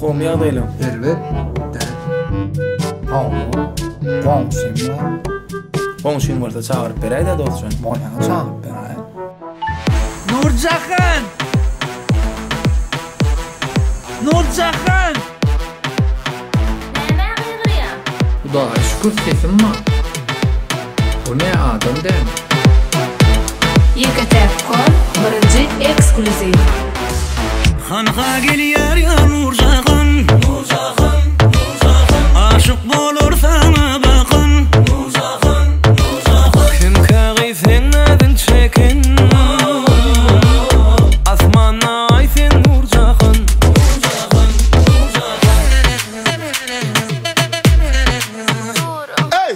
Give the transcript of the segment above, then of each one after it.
Kom ýagdaýlam. Elbet. Komşum var. Komşun varsa çağırıp beräýdi dostum. Bana çağırıp beräýdi. Nurjahan! Nurjahan! Näme gyrýar? Hudağa şükür sesim var. Bu ne adam dem? Yekatepkon birinci ekskluziv. Hanha gelýär ya Nurjahan. Nurjahan, Nurjahan. Aşyk bolur sana bakın. Nurjahan, Nurjahan. Kim kagifin adın çekin. Asmana ayfin Nurjahan. Nurjahan, Nurjahan. Hey!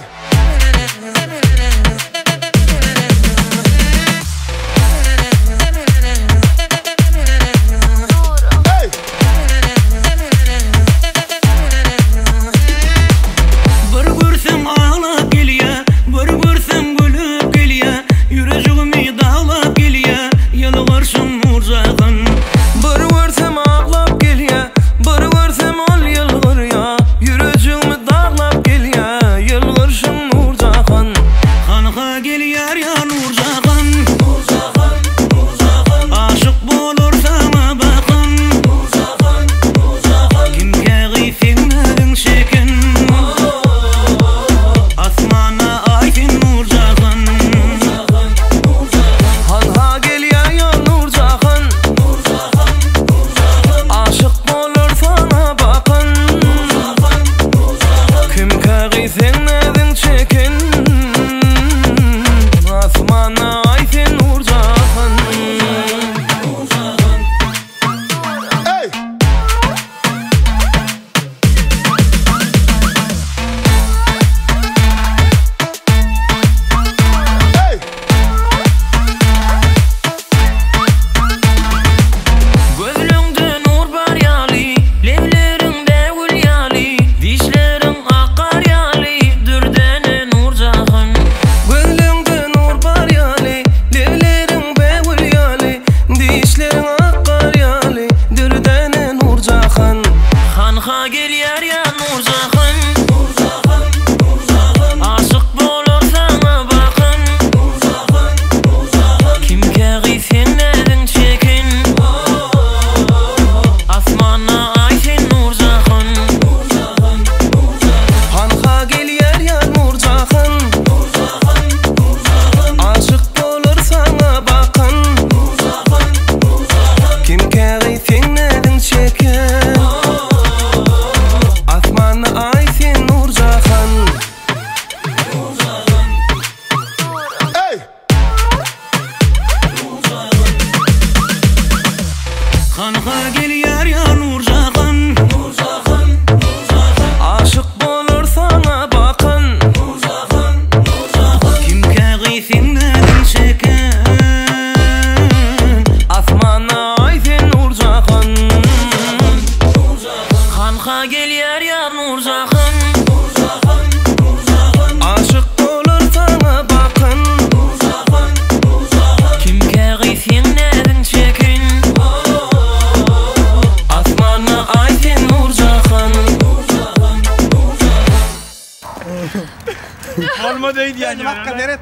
Olma deydi yani. Bakka deret.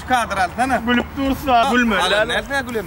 Şu kadar al sana. Gülüp dursa gülme. Nerede gülüm?